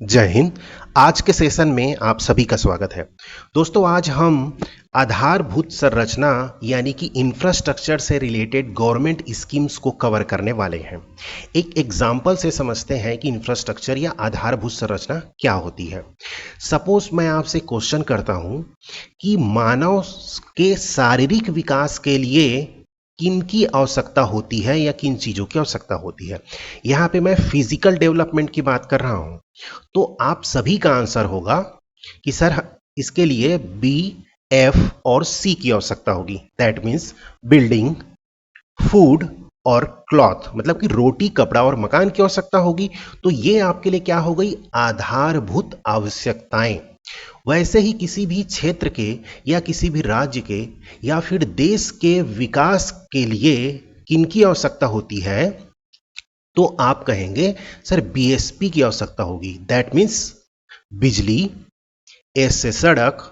जय हिंद। आज के सेशन में आप सभी का स्वागत है। दोस्तों, आज हम आधारभूत संरचना यानी कि इंफ्रास्ट्रक्चर से रिलेटेड गवर्नमेंट स्कीम्स को कवर करने वाले हैं। एक एग्जाम्पल से समझते हैं कि इंफ्रास्ट्रक्चर या आधारभूत संरचना क्या होती है। सपोज मैं आपसे क्वेश्चन करता हूं कि मानव के शारीरिक विकास के लिए किन की आवश्यकता होती है या किन चीज़ों की आवश्यकता होती है। यहाँ पे मैं फिजिकल डेवलपमेंट की बात कर रहा हूँ, तो आप सभी का आंसर होगा कि सर इसके लिए बी, एफ और सी की आवश्यकता होगी। दैट मीन्स बिल्डिंग, फूड और क्लॉथ, मतलब कि रोटी, कपड़ा और मकान की आवश्यकता होगी। तो ये आपके लिए क्या हो गई? आधारभूत आवश्यकताएं। वैसे ही किसी भी क्षेत्र के या किसी भी राज्य के या फिर देश के विकास के लिए किनकी आवश्यकता होती है? तो आप कहेंगे सर बीएसपी की आवश्यकता होगी। दैट मीन्स बिजली, एस से सड़क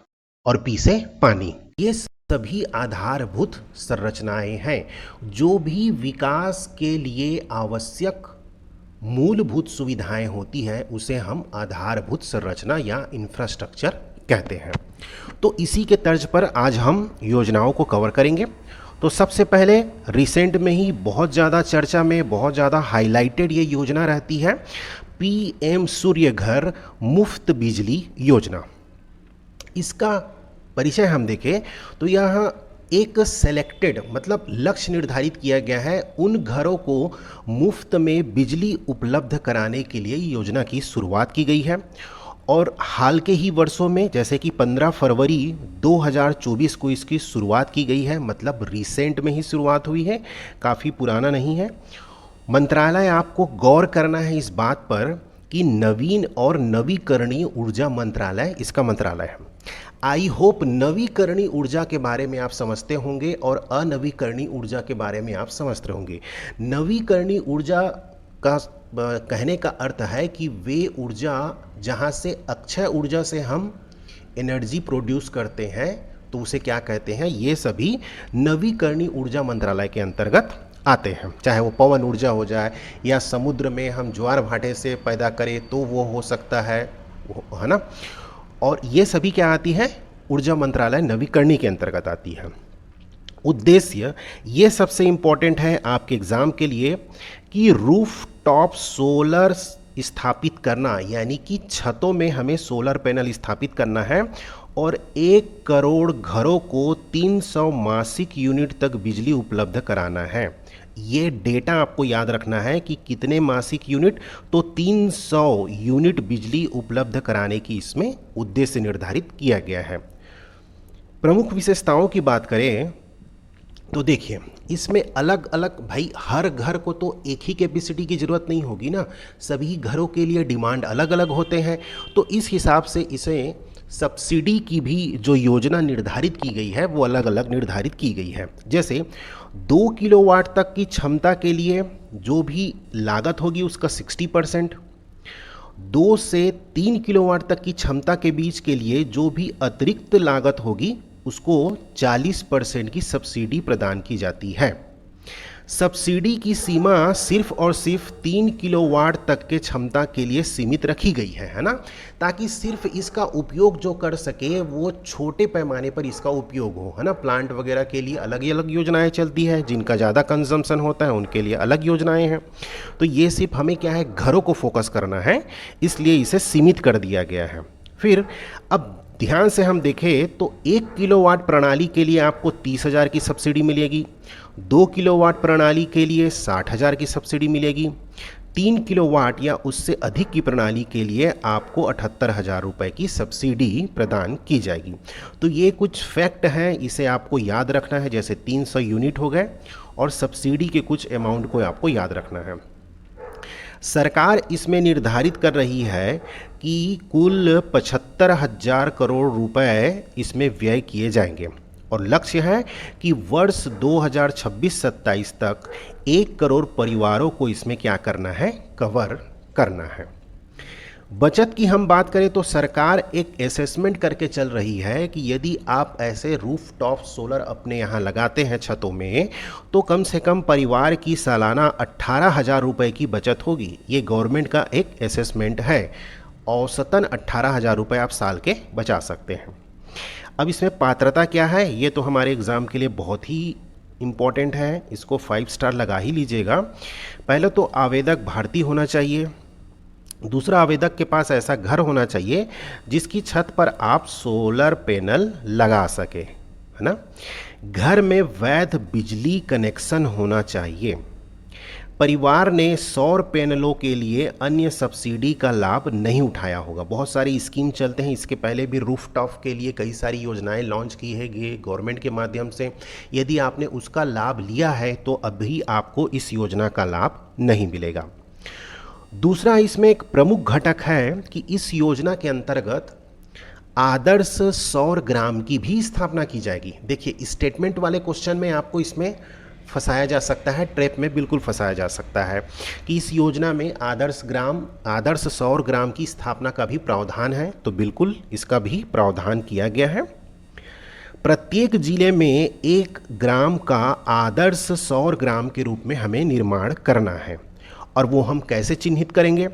और पी से पानी। ये सभी आधारभूत संरचनाएं हैं। जो भी विकास के लिए आवश्यक मूलभूत सुविधाएं होती हैं उसे हम आधारभूत संरचना या इंफ्रास्ट्रक्चर कहते हैं। तो इसी के तर्ज पर आज हम योजनाओं को कवर करेंगे। तो सबसे पहले रिसेंट में ही बहुत ज़्यादा चर्चा में, बहुत ज़्यादा हाईलाइटेड ये योजना रहती है, पीएम सूर्य घर मुफ्त बिजली योजना। इसका परिचय हम देखें तो यह एक सेलेक्टेड, मतलब लक्ष्य निर्धारित किया गया है उन घरों को मुफ्त में बिजली उपलब्ध कराने के लिए योजना की शुरुआत की गई है। और हाल के ही वर्षों में, जैसे कि 15 फरवरी 2024 को इसकी शुरुआत की गई है, मतलब रिसेंट में ही शुरुआत हुई है, काफ़ी पुराना नहीं है। मंत्रालय आपको गौर करना है इस बात पर कि नवीन और नवीकरणीय ऊर्जा मंत्रालय इसका मंत्रालय है। आई होप नवीकरणीय ऊर्जा के बारे में आप समझते होंगे और अनवीकरणीय ऊर्जा के बारे में आप समझते होंगे। नवीकरणीय ऊर्जा का कहने का अर्थ है कि वे ऊर्जा जहाँ से अक्षय ऊर्जा से हम एनर्जी प्रोड्यूस करते हैं तो उसे क्या कहते हैं? ये सभी नवीकरणीय ऊर्जा मंत्रालय के अंतर्गत आते हैं। चाहे वो पवन ऊर्जा हो जाए या समुद्र में हम ज्वार भाटे से पैदा करें तो वो हो सकता है, है ना। और ये सभी क्या आती है? ऊर्जा मंत्रालय नवीकरणीय के अंतर्गत आती है। उद्देश्य ये सबसे इम्पॉर्टेंट है आपके एग्ज़ाम के लिए कि रूफ टॉप सोलर स्थापित करना, यानी कि छतों में हमें सोलर पैनल स्थापित करना है और 1 करोड़ घरों को 300 मासिक यूनिट तक बिजली उपलब्ध कराना है। ये डेटा आपको याद रखना है कि कितने मासिक यूनिट, तो 300 यूनिट बिजली उपलब्ध कराने की इसमें उद्देश्य निर्धारित किया गया है। प्रमुख विशेषताओं की बात करें तो देखिए, इसमें अलग अलग, भाई हर घर को तो एक ही कैपेसिटी की ज़रूरत नहीं होगी ना, सभी घरों के लिए डिमांड अलग अलग होते हैं। तो इस हिसाब से इसे सब्सिडी की भी जो योजना निर्धारित की गई है वो अलग अलग निर्धारित की गई है। जैसे 2 किलोवाट तक की क्षमता के लिए जो भी लागत होगी उसका 60%, 2 से 3 किलोवाट तक की क्षमता के बीच के लिए जो भी अतिरिक्त लागत होगी उसको 40% की सब्सिडी प्रदान की जाती है। सब्सिडी की सीमा सिर्फ और सिर्फ 3 किलोवाट तक के क्षमता के लिए सीमित रखी गई है ना, ताकि सिर्फ इसका उपयोग जो कर सके वो छोटे पैमाने पर इसका उपयोग हो, है ना। प्लांट वगैरह के लिए अलग अलग योजनाएं चलती है, जिनका ज़्यादा कंजम्पशन होता है उनके लिए अलग योजनाएं हैं। तो ये सिर्फ हमें क्या है, घरों को फोकस करना है, इसलिए इसे सीमित कर दिया गया है। फिर अब ध्यान से हम देखें तो 1 किलोवाट प्रणाली के लिए आपको 30,000 की सब्सिडी मिलेगी, 2 किलोवाट प्रणाली के लिए 60,000 की सब्सिडी मिलेगी, 3 किलोवाट या उससे अधिक की प्रणाली के लिए आपको 78,000 रुपये की सब्सिडी प्रदान की जाएगी। तो ये कुछ फैक्ट हैं, इसे आपको याद रखना है। जैसे 300 यूनिट हो गए और सब्सिडी के कुछ अमाउंट को आपको याद रखना है। सरकार इसमें निर्धारित कर रही है कि कुल 75,000 करोड़ रुपए इसमें व्यय किए जाएंगे और लक्ष्य है कि वर्ष 2026-27 तक 1 करोड़ परिवारों को इसमें क्या करना है, कवर करना है। बचत की हम बात करें तो सरकार एक असेसमेंट करके चल रही है कि यदि आप ऐसे रूफ टॉप सोलर अपने यहाँ लगाते हैं छतों में, तो कम से कम परिवार की सालाना 18,000 रुपये की बचत होगी। ये गवर्नमेंट का एक असेसमेंट है। औसतन 18,000 रुपये आप साल के बचा सकते हैं। अब इसमें पात्रता क्या है, ये तो हमारे एग्ज़ाम के लिए बहुत ही इम्पॉर्टेंट है, इसको 5 स्टार लगा ही लीजिएगा। पहले तो आवेदक भारतीय होना चाहिए, दूसरा आवेदक के पास ऐसा घर होना चाहिए जिसकी छत पर आप सोलर पैनल लगा सके, है ना। घर में वैध बिजली कनेक्शन होना चाहिए। परिवार ने सौर पैनलों के लिए अन्य सब्सिडी का लाभ नहीं उठाया होगा। बहुत सारी स्कीम चलते हैं, इसके पहले भी रूफटॉप के लिए कई सारी योजनाएं लॉन्च की है गवर्नमेंट के माध्यम से। यदि आपने उसका लाभ लिया है तो अभी आपको इस योजना का लाभ नहीं मिलेगा। दूसरा इसमें एक प्रमुख घटक है कि इस योजना के अंतर्गत आदर्श सौर ग्राम की भी स्थापना की जाएगी। देखिए, स्टेटमेंट वाले क्वेश्चन में आपको इसमें फंसाया जा सकता है, ट्रैप में बिल्कुल फंसाया जा सकता है कि इस योजना में आदर्श सौर ग्राम की स्थापना का भी प्रावधान है, तो बिल्कुल इसका भी प्रावधान किया गया है। प्रत्येक जिले में एक ग्राम का आदर्श सौर ग्राम के रूप में हमें निर्माण करना है, और वो हम कैसे चिन्हित करेंगे,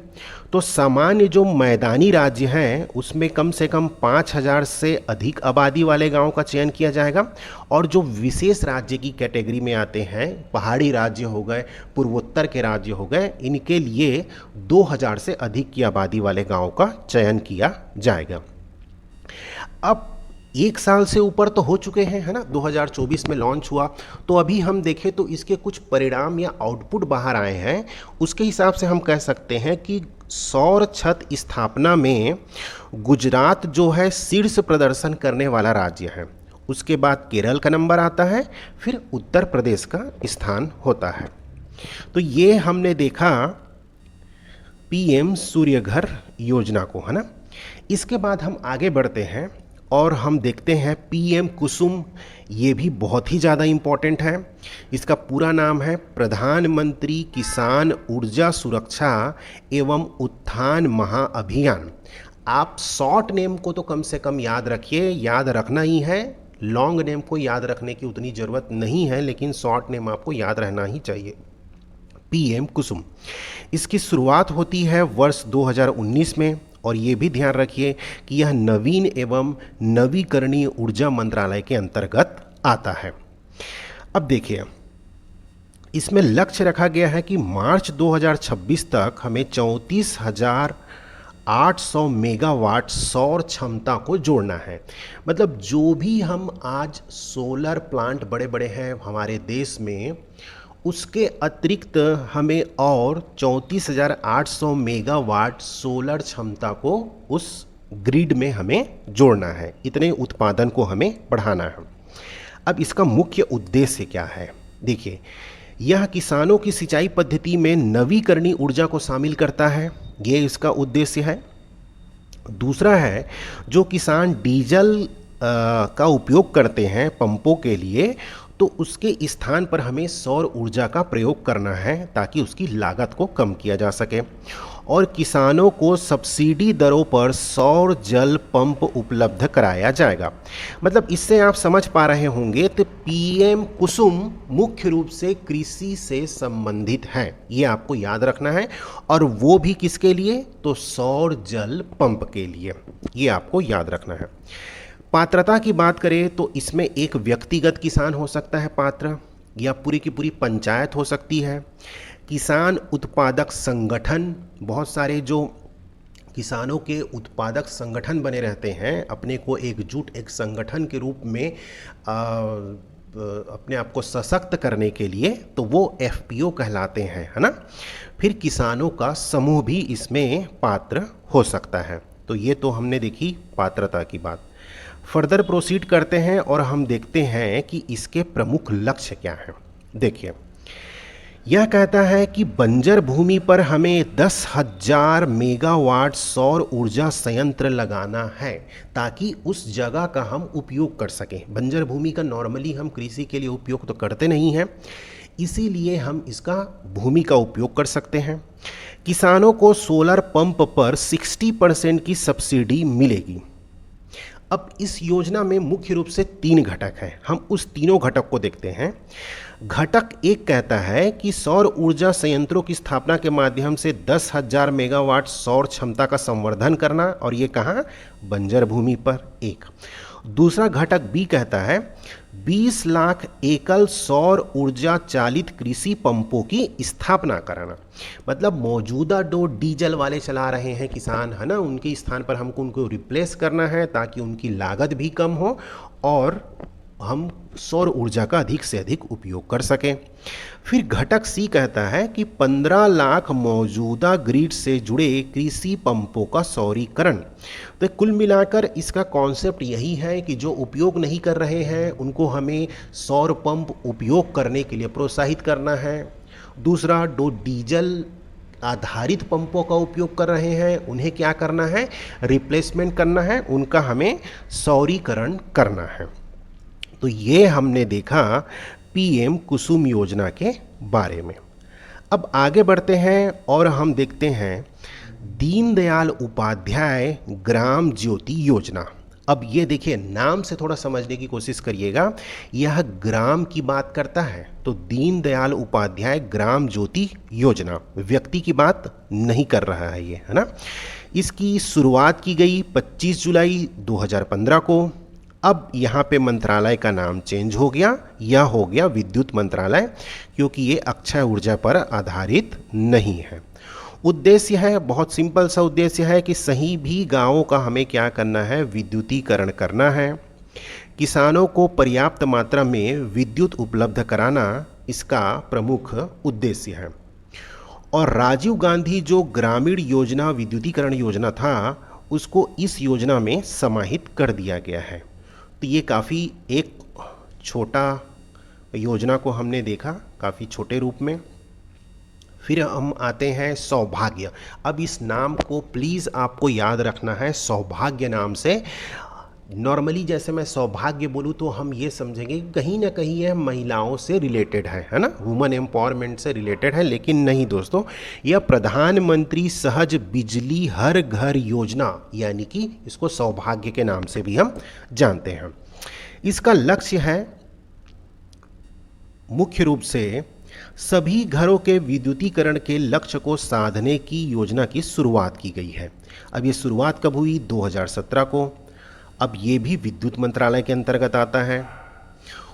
तो सामान्य जो मैदानी राज्य हैं उसमें कम से कम 5,000 से अधिक आबादी वाले गांव का चयन किया जाएगा, और जो विशेष राज्य की कैटेगरी में आते हैं, पहाड़ी राज्य हो गए, पूर्वोत्तर के राज्य हो गए, इनके लिए 2,000 से अधिक की आबादी वाले गाँव का चयन किया जाएगा। अब 1 साल से ऊपर तो हो चुके हैं, है ना, 2024 में लॉन्च हुआ, तो अभी हम देखें तो इसके कुछ परिणाम या आउटपुट बाहर आए हैं। उसके हिसाब से हम कह सकते हैं कि सौर छत स्थापना में गुजरात जो है शीर्ष प्रदर्शन करने वाला राज्य है। उसके बाद केरल का नंबर आता है, फिर उत्तर प्रदेश का स्थान होता है। तो ये हमने देखा पीएम सूर्य घर योजना को, है ना। इसके बाद हम आगे बढ़ते हैं और हम देखते हैं पीएम कुसुम। ये भी बहुत ही ज़्यादा इम्पॉर्टेंट है। इसका पूरा नाम है प्रधानमंत्री किसान ऊर्जा सुरक्षा एवं उत्थान महाअभियान। आप शॉर्ट नेम को तो कम से कम याद रखिए, याद रखना ही है। लॉन्ग नेम को याद रखने की उतनी ज़रूरत नहीं है, लेकिन शॉर्ट नेम आपको याद रहना ही चाहिए। पीएम कुसुम, इसकी शुरुआत होती है वर्ष 2019 में, और ये भी ध्यान रखिए कि यह नवीन एवं नवीकरणीय ऊर्जा मंत्रालय के अंतर्गत आता है। अब देखिए, इसमें लक्ष्य रखा गया है कि मार्च 2026 तक हमें 34,800 मेगावाट सौर क्षमता को जोड़ना है। मतलब जो भी हम आज सोलर प्लांट बड़े बड़े हैं हमारे देश में, उसके अतिरिक्त हमें और 34,800 मेगावाट सोलर क्षमता को उस ग्रिड में हमें जोड़ना है। इतने उत्पादन को हमें बढ़ाना है। अब इसका मुख्य उद्देश्य क्या है? देखिए, यह किसानों की सिंचाई पद्धति में नवीकरणीय ऊर्जा को शामिल करता है, ये इसका उद्देश्य है। दूसरा है, जो किसान डीजल का उपयोग करते हैं पंपों के लिए, तो उसके स्थान पर हमें सौर ऊर्जा का प्रयोग करना है ताकि उसकी लागत को कम किया जा सके। और किसानों को सब्सिडी दरों पर सौर जल पंप उपलब्ध कराया जाएगा। मतलब इससे आप समझ पा रहे होंगे तो पीएम कुसुम मुख्य रूप से कृषि से संबंधित है, ये आपको याद रखना है। और वो भी किसके लिए? तो सौर जल पंप के लिए, ये आपको याद रखना है। पात्रता की बात करें तो इसमें एक व्यक्तिगत किसान हो सकता है पात्र, या पूरी की पूरी पंचायत हो सकती है। किसान उत्पादक संगठन, बहुत सारे जो किसानों के उत्पादक संगठन बने रहते हैं, अपने को एकजुट एक संगठन के रूप में अपने आप को सशक्त करने के लिए, तो वो एफपीओ कहलाते हैं, है ना। फिर किसानों का समूह भी इसमें पात्र हो सकता है। तो ये तो हमने देखी पात्रता की बात। फर्दर प्रोसीड करते हैं और हम देखते हैं कि इसके प्रमुख लक्ष्य क्या हैं। देखिए, यह कहता है कि बंजर भूमि पर हमें 10,000 मेगावाट सौर ऊर्जा संयंत्र लगाना है ताकि उस जगह का हम उपयोग कर सकें। बंजर भूमि का नॉर्मली हम कृषि के लिए उपयोग तो करते नहीं हैं, इसीलिए हम इसका भूमि का उपयोग कर सकते हैं। किसानों को सोलर पंप पर 60% की सब्सिडी मिलेगी। अब इस योजना में मुख्य रूप से 3 घटक हैं, हम उस तीनों घटक को देखते हैं। घटक एक कहता है कि सौर ऊर्जा संयंत्रों की स्थापना के माध्यम से 10,000 मेगावाट सौर क्षमता का संवर्धन करना, और ये कहाँ? बंजर भूमि पर। एक दूसरा घटक बी कहता है 20 लाख एकल सौर ऊर्जा चालित कृषि पंपों की स्थापना कराना। मतलब मौजूदा जो डीजल वाले चला रहे हैं किसान, है ना, उनके स्थान पर हमको उनको रिप्लेस करना है ताकि उनकी लागत भी कम हो और हम सौर ऊर्जा का अधिक से अधिक उपयोग कर सकें। फिर घटक सी कहता है कि 15 लाख मौजूदा ग्रिड से जुड़े कृषि पंपों का सौरीकरण। तो कुल मिलाकर इसका कॉन्सेप्ट यही है कि जो उपयोग नहीं कर रहे हैं उनको हमें सौर पंप उपयोग करने के लिए प्रोत्साहित करना है। दूसरा, जो डीजल आधारित पंपों का उपयोग कर रहे हैं उन्हें क्या करना है? रिप्लेसमेंट करना है, उनका हमें सौरीकरण करना है। तो ये हमने देखा पीएम कुसुम योजना के बारे में। अब आगे बढ़ते हैं और हम देखते हैं दीनदयाल उपाध्याय ग्राम ज्योति योजना। अब ये देखिए, नाम से थोड़ा समझने की कोशिश करिएगा, यह ग्राम की बात करता है। तो दीनदयाल उपाध्याय ग्राम ज्योति योजना व्यक्ति की बात नहीं कर रहा है ये, है ना। इसकी शुरुआत की गई 25 जुलाई 2015 को। अब यहाँ पे मंत्रालय का नाम चेंज हो गया, यह हो गया विद्युत मंत्रालय, क्योंकि ये अक्षय ऊर्जा पर आधारित नहीं है। उद्देश्य है, बहुत सिंपल सा उद्देश्य है कि सही भी गांवों का हमें क्या करना है? विद्युतीकरण करना है। किसानों को पर्याप्त मात्रा में विद्युत उपलब्ध कराना इसका प्रमुख उद्देश्य है। और राजीव गांधी जो ग्रामीण योजना विद्युतीकरण योजना था उसको इस योजना में समाहित कर दिया गया है। तो ये काफ़ी एक छोटा योजना को हमने देखा, काफ़ी छोटे रूप में। फिर हम आते हैं सौभाग्य। अब इस नाम को प्लीज़ आपको याद रखना है, सौभाग्य नाम से। नॉर्मली जैसे मैं सौभाग्य बोलूँ तो हम ये समझेंगे कहीं ना कहीं यह महिलाओं से रिलेटेड है ना, वुमेन एम्पावरमेंट से रिलेटेड है, लेकिन नहीं दोस्तों, यह प्रधानमंत्री सहज बिजली हर घर योजना, यानी कि इसको सौभाग्य के नाम से भी हम जानते हैं। इसका लक्ष्य है मुख्य रूप से सभी घरों के विद्युतीकरण के लक्ष्य को साधने की योजना की शुरुआत की गई है। अब ये शुरुआत कब हुई? 2017 को। अब ये भी विद्युत मंत्रालय के अंतर्गत आता है।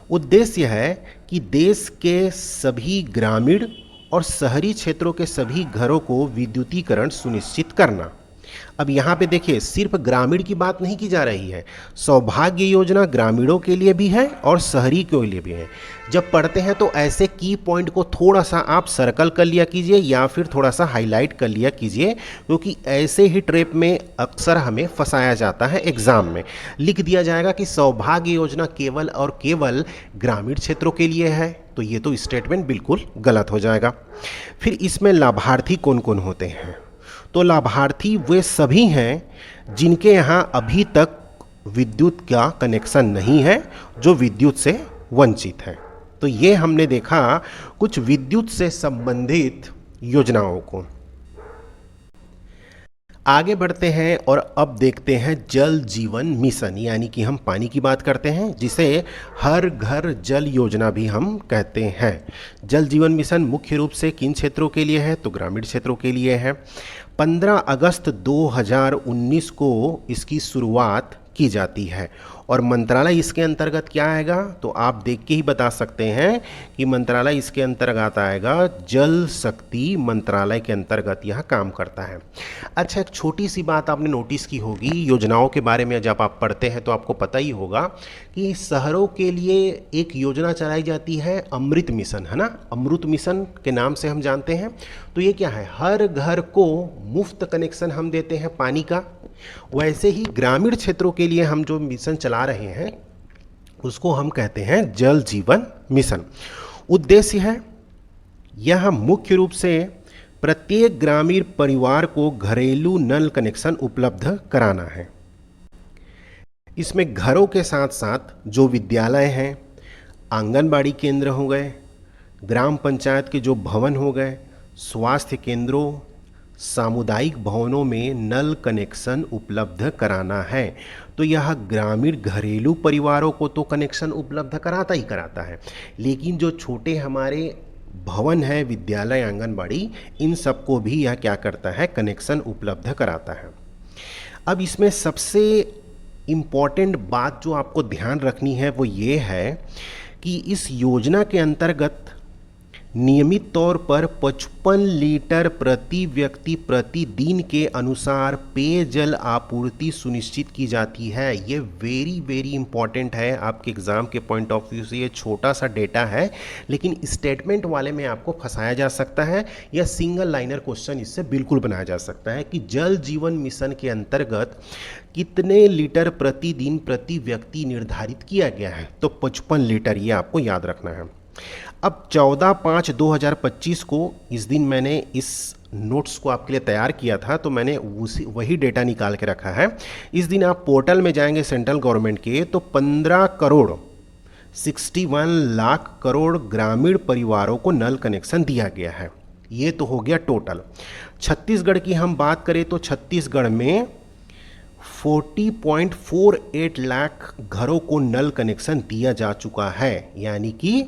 उद्देश्य है कि देश के सभी ग्रामीण और शहरी क्षेत्रों के सभी घरों को विद्युतीकरण सुनिश्चित करना। अब यहाँ पे देखिए, सिर्फ ग्रामीण की बात नहीं की जा रही है, सौभाग्य योजना ग्रामीणों के लिए भी है और शहरी के लिए भी है। जब पढ़ते हैं तो ऐसे की पॉइंट को थोड़ा सा आप सर्कल कर लिया कीजिए या फिर थोड़ा सा हाईलाइट कर लिया कीजिए, क्योंकि ऐसे ही ट्रैप में अक्सर हमें फंसाया जाता है। एग्जाम में लिख दिया जाएगा कि सौभाग्य योजना केवल और केवल ग्रामीण क्षेत्रों के लिए है, तो ये तो स्टेटमेंट बिल्कुल गलत हो जाएगा। फिर इसमें लाभार्थी कौन कौन होते हैं? तो लाभार्थी वे सभी हैं जिनके यहाँ अभी तक विद्युत का कनेक्शन नहीं है, जो विद्युत से वंचित हैं। तो ये हमने देखा कुछ विद्युत से संबंधित योजनाओं को। आगे बढ़ते हैं और अब देखते हैं जल जीवन मिशन, यानी कि हम पानी की बात करते हैं, जिसे हर घर जल योजना भी हम कहते हैं। जल जीवन मिशन मुख्य रूप से किन क्षेत्रों के लिए है? तो ग्रामीण क्षेत्रों के लिए है। 15 अगस्त 2019 को इसकी शुरुआत की जाती है और मंत्रालय इसके अंतर्गत क्या आएगा? तो आप देख के ही बता सकते हैं कि मंत्रालय इसके अंतर्गत आएगा जल शक्ति मंत्रालय के अंतर्गत यह काम करता है। अच्छा, एक छोटी सी बात आपने नोटिस की होगी योजनाओं के बारे में, जब आप पढ़ते हैं तो आपको पता ही होगा कि शहरों के लिए एक योजना चलाई जाती है, अमृत मिशन, है ना। अमृत मिशन के नाम से हम जानते हैं। तो ये क्या है? हर घर को मुफ्त कनेक्शन हम देते हैं पानी का। वैसे ही ग्रामीण क्षेत्रों के लिए हम जो मिशन चला रहे हैं उसको हम कहते हैं जल जीवन मिशन। उद्देश्य है, यह मुख्य रूप से प्रत्येक ग्रामीण परिवार को घरेलू नल कनेक्शन उपलब्ध कराना है। इसमें घरों के साथ साथ जो विद्यालय हैं, आंगनबाड़ी केंद्र हो गए, ग्राम पंचायत के जो भवन हो गए, स्वास्थ्य केंद्रों, सामुदायिक भवनों में नल कनेक्शन उपलब्ध कराना है। तो यह ग्रामीण घरेलू परिवारों को तो कनेक्शन उपलब्ध कराता ही कराता है, लेकिन जो छोटे हमारे भवन है, विद्यालय, आंगनबाड़ी, इन सबको भी यह क्या करता है, कनेक्शन उपलब्ध कराता है। अब इसमें सबसे इम्पॉर्टेंट बात जो आपको ध्यान रखनी है वो ये है कि इस योजना के अंतर्गत नियमित तौर पर 55 लीटर प्रति व्यक्ति प्रतिदिन के अनुसार पेयजल आपूर्ति सुनिश्चित की जाती है। ये वेरी वेरी इंपॉर्टेंट है आपके एग्ज़ाम के पॉइंट ऑफ व्यू से। ये छोटा सा डेटा है, लेकिन स्टेटमेंट वाले में आपको फंसाया जा सकता है, या सिंगल लाइनर क्वेश्चन इससे बिल्कुल बनाया जा सकता है कि जल जीवन मिशन के अंतर्गत कितने लीटर प्रतिदिन प्रति व्यक्ति निर्धारित किया गया है। तो 55 लीटर, ये आपको याद रखना है। अब 14/5/2025 को, इस दिन मैंने इस नोट्स को आपके लिए तैयार किया था, तो मैंने वही डेटा निकाल के रखा है। इस दिन आप पोर्टल में जाएंगे सेंट्रल गवर्नमेंट के, तो 15 करोड़ 61 लाख करोड़ ग्रामीण परिवारों को नल कनेक्शन दिया गया है। ये तो हो गया टोटल। छत्तीसगढ़ की हम बात करें तो छत्तीसगढ़ में 40.48 लाख घरों को नल कनेक्शन दिया जा चुका है, यानी कि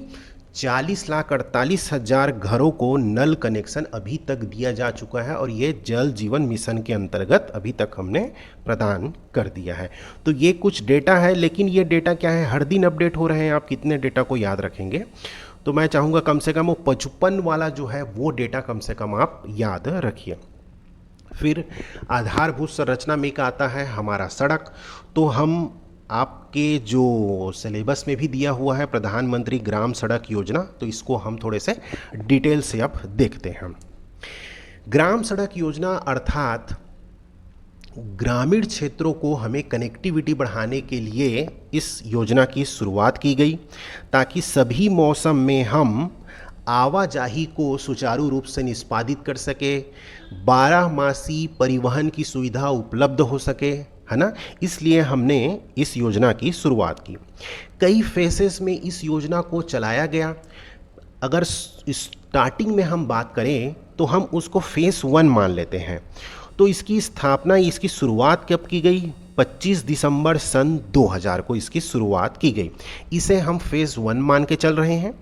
40,48,000 घरों को नल कनेक्शन अभी तक दिया जा चुका है, और ये जल जीवन मिशन के अंतर्गत अभी तक हमने प्रदान कर दिया है। तो ये कुछ डेटा है, लेकिन ये डेटा क्या है, हर दिन अपडेट हो रहे हैं। आप कितने डेटा को याद रखेंगे? तो मैं चाहूँगा कम से कम वो 55 वाला जो है वो डेटा कम से कम आप याद रखिए। फिर आधारभूत संरचना में का आता है हमारा सड़क। तो हम आपके जो सिलेबस में भी दिया हुआ है प्रधानमंत्री ग्राम सड़क योजना, तो इसको हम थोड़े से डिटेल से अब देखते हैं। ग्राम सड़क योजना अर्थात ग्रामीण क्षेत्रों को हमें कनेक्टिविटी बढ़ाने के लिए इस योजना की शुरुआत की गई, ताकि सभी मौसम में हम आवाजाही को सुचारू रूप से निष्पादित कर सके, 12 मासी परिवहन की सुविधा उपलब्ध हो सके, है ना। इसलिए हमने इस योजना की शुरुआत की। कई फेसेस में इस योजना को चलाया गया। अगर स्टार्टिंग में हम बात करें तो हम उसको फेस 1 मान लेते हैं। तो इसकी स्थापना, इसकी शुरुआत कब की गई? 25 दिसंबर सन 2000 को इसकी शुरुआत की गई। इसे हम फेस 1 मान के चल रहे हैं।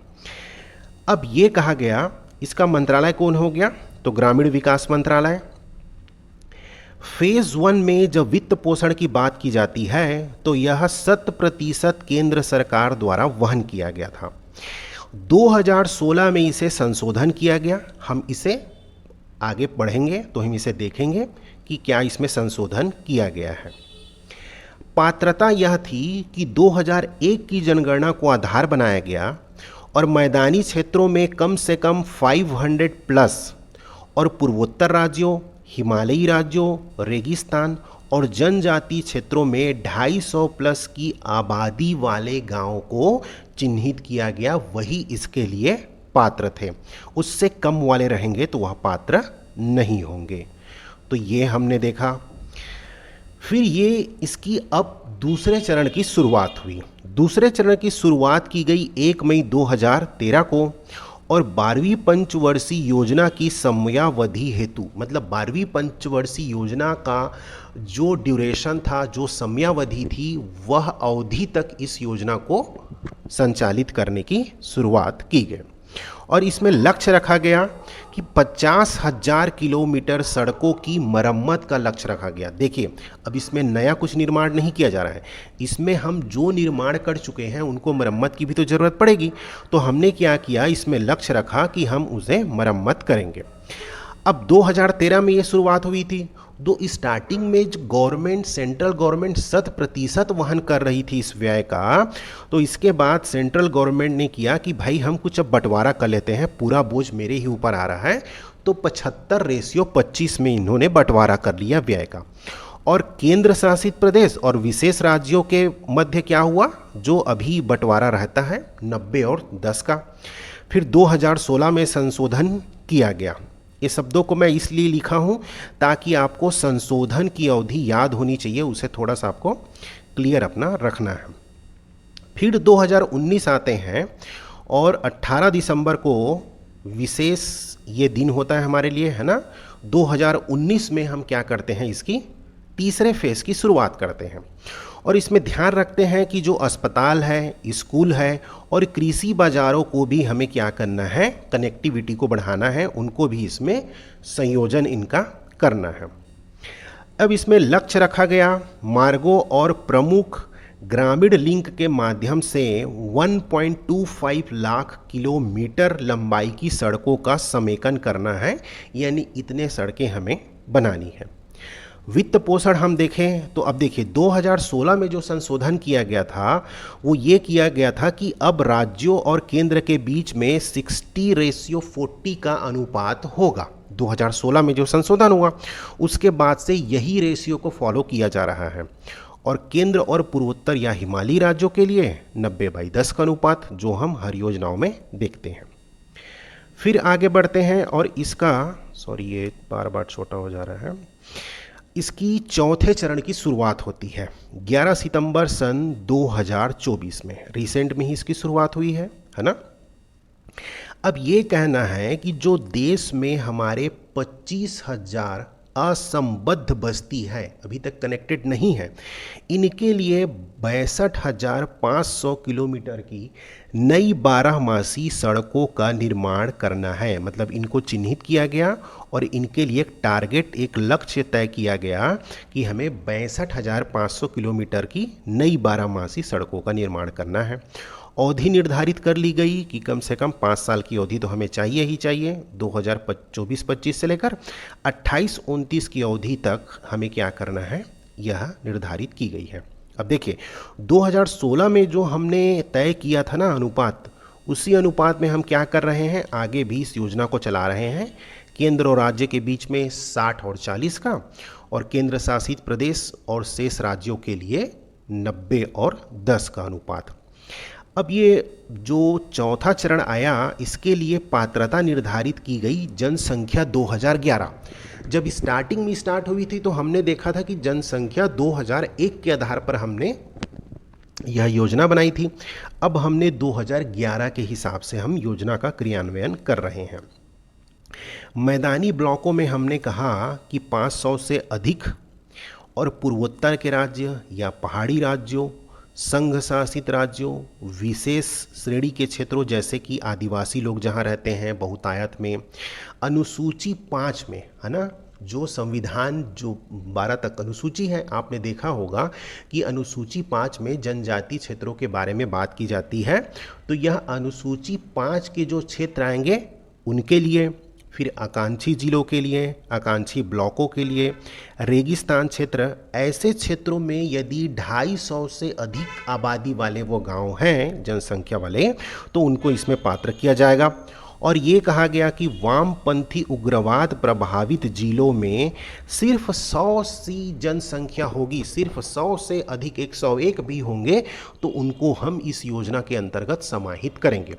अब ये कहा गया, इसका मंत्रालय कौन हो गया? तो ग्रामीण विकास मंत्रालय। फेज 1 में जब वित्त पोषण की बात की जाती है तो यह 100% केंद्र सरकार द्वारा वहन किया गया था। 2016 में इसे संशोधन किया गया। हम इसे आगे पढ़ेंगे तो हम इसे देखेंगे कि क्या इसमें संशोधन किया गया है। पात्रता यह थी कि 2001 की जनगणना को आधार बनाया गया और मैदानी क्षेत्रों में कम से कम 500 प्लस और पूर्वोत्तर राज्यों, हिमालयी राज्यों, रेगिस्तान और जनजातीय क्षेत्रों में 250 प्लस की आबादी वाले गांवों को चिन्हित किया गया, वही इसके लिए पात्र थे। उससे कम वाले रहेंगे तो वह पात्र नहीं होंगे। तो ये हमने देखा। फिर ये इसकी अब दूसरे चरण की शुरुआत हुई। दूसरे चरण की शुरुआत की गई 1 मई 2013 को, और 12वीं पंचवर्षीय योजना की समयावधि हेतु, मतलब 12वीं पंचवर्षीय योजना का जो ड्यूरेशन था, जो समयावधि थी, वह अवधि तक इस योजना को संचालित करने की शुरुआत की गई। और इसमें लक्ष्य रखा गया कि 50,000 किलोमीटर सड़कों की मरम्मत का लक्ष्य रखा गया। देखिए, अब इसमें नया कुछ निर्माण नहीं किया जा रहा है, इसमें हम जो निर्माण कर चुके हैं उनको मरम्मत की भी तो ज़रूरत पड़ेगी। तो हमने क्या किया, इसमें लक्ष्य रखा कि हम उसे मरम्मत करेंगे। अब 2013 में ये शुरुआत हुई थी। दो स्टार्टिंग में जो गवर्नमेंट, सेंट्रल गवर्नमेंट 100% वहन कर रही थी इस व्यय का, तो इसके बाद सेंट्रल गवर्नमेंट ने किया कि भाई हम कुछ अब बंटवारा कर लेते हैं, पूरा बोझ मेरे ही ऊपर आ रहा है। तो 75:25 में इन्होंने बंटवारा कर लिया व्यय का। और केंद्र शासित प्रदेश और विशेष राज्यों के मध्य क्या हुआ, जो अभी बंटवारा रहता है 90 और 10 का। फिर 2016 में संशोधन किया गया। ये शब्दों को मैं इसलिए लिखा हूँ ताकि आपको संशोधन की अवधि याद होनी चाहिए, उसे थोड़ा सा आपको क्लियर अपना रखना है। फिर 2019 आते हैं और 18 दिसंबर को विशेष ये दिन होता है हमारे लिए, है ना। 2019 में हम क्या करते हैं, इसकी तीसरे फेज़ की शुरुआत करते हैं। और इसमें ध्यान रखते हैं कि जो अस्पताल है, स्कूल है और कृषि बाज़ारों को भी हमें क्या करना है, कनेक्टिविटी को बढ़ाना है, उनको भी इसमें संयोजन इनका करना है। अब इसमें लक्ष्य रखा गया मार्गों और प्रमुख ग्रामीण लिंक के माध्यम से 1.25 लाख किलोमीटर लंबाई की सड़कों का समेकन करना है, यानी इतने सड़कें हमें बनानी है। वित्त पोषण हम देखें तो अब देखिए 2016 में जो संशोधन किया गया था वो ये किया गया था कि अब राज्यों और केंद्र के बीच में 60:40 का अनुपात होगा। 2016 में जो संशोधन हुआ उसके बाद से यही रेशियो को फॉलो किया जा रहा है। और केंद्र और पूर्वोत्तर या हिमालयी राज्यों के लिए 90/10 का अनुपात, जो हम हर योजनाओं में देखते हैं। फिर आगे बढ़ते हैं और इसका ये बार बार छोटा हो जा रहा है। इसकी चौथे चरण की शुरुआत होती है 11 सितंबर सन 2024 में, रिसेंट में ही इसकी शुरुआत हुई है ना। अब ये कहना है कि जो देश में हमारे 25,000 असंबद्ध बस्ती है, अभी तक कनेक्टेड नहीं है, इनके लिए 62,500 किलोमीटर की नई 12 मासी सड़कों का निर्माण करना है। मतलब इनको चिन्हित किया गया और इनके लिए एक टारगेट, एक लक्ष्य तय किया गया कि हमें 62,500 किलोमीटर की नई 12 मासी सड़कों का निर्माण करना है। अवधि निर्धारित कर ली गई कि कम से कम 5 साल की अवधि तो हमें चाहिए ही चाहिए। 2024-25 से लेकर 28-29 की अवधि तक हमें क्या करना है, यह निर्धारित की गई है। अब देखिए 2016 में जो हमने तय किया था ना अनुपात, उसी अनुपात में हम क्या कर रहे हैं, आगे भी इस योजना को चला रहे हैं। केंद्र और राज्य के बीच में 60 और 40 का, और केंद्र शासित प्रदेश और शेष राज्यों के लिए 90 और 10 का अनुपात। अब ये जो चौथा चरण आया, इसके लिए पात्रता निर्धारित की गई जनसंख्या 2011। जब स्टार्टिंग में स्टार्ट हुई थी तो हमने देखा था कि जनसंख्या 2001 के आधार पर हमने यह योजना बनाई थी। अब हमने 2011 के हिसाब से हम योजना का क्रियान्वयन कर रहे हैं। मैदानी ब्लॉकों में हमने कहा कि 500 से अधिक, और पूर्वोत्तर के राज्य या पहाड़ी राज्यों, संघ शासित राज्यों, विशेष श्रेणी के क्षेत्रों जैसे कि आदिवासी लोग जहां रहते हैं बहुतायत में, अनुसूची 5 में, है ना, जो संविधान जो 12 तक अनुसूची है, आपने देखा होगा कि अनुसूची 5 में जनजाति क्षेत्रों के बारे में बात की जाती है। तो यह अनुसूची 5 के जो क्षेत्र आएंगे उनके लिए, फिर आकांक्षी जिलों के लिए, आकांक्षी ब्लॉकों के लिए, रेगिस्तान क्षेत्र, ऐसे क्षेत्रों में यदि 250 से अधिक आबादी वाले वो गांव हैं, जनसंख्या वाले, तो उनको इसमें पात्र किया जाएगा। और ये कहा गया कि वामपंथी उग्रवाद प्रभावित जिलों में सिर्फ 100 सी जनसंख्या होगी, सिर्फ 100 से अधिक 101 भी होंगे तो उनको हम इस योजना के अंतर्गत समाहित करेंगे।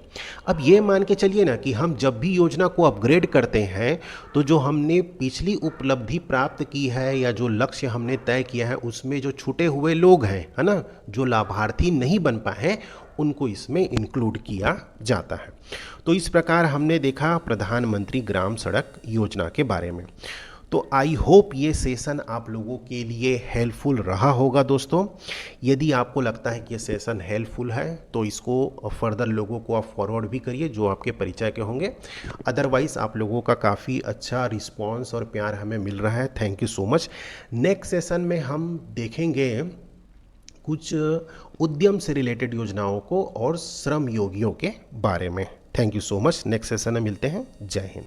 अब ये मान के चलिए ना कि हम जब भी योजना को अपग्रेड करते हैं तो जो हमने पिछली उपलब्धि प्राप्त की है या जो लक्ष्य हमने तय किया है उसमें जो छूटे हुए लोग हैं, है ना, जो लाभार्थी नहीं बन पाए, उनको इसमें इंक्लूड किया जाता है। तो इस प्रकार हमने देखा प्रधानमंत्री ग्राम सड़क योजना के बारे में। तो आई होप ये सेशन आप लोगों के लिए हेल्पफुल रहा होगा दोस्तों। यदि आपको लगता है कि ये सेशन हेल्पफुल है तो इसको फर्दर लोगों को आप फॉरवर्ड भी करिए जो आपके परिचय के होंगे। अदरवाइज़ आप लोगों का काफ़ी अच्छा रिस्पॉन्स और प्यार हमें मिल रहा है, thank you so much. Next session में हम देखेंगे कुछ उद्यम से रिलेटेड योजनाओं को और श्रम योगियों के बारे में। Thank you so much. Next session में मिलते हैं। जय हिंद।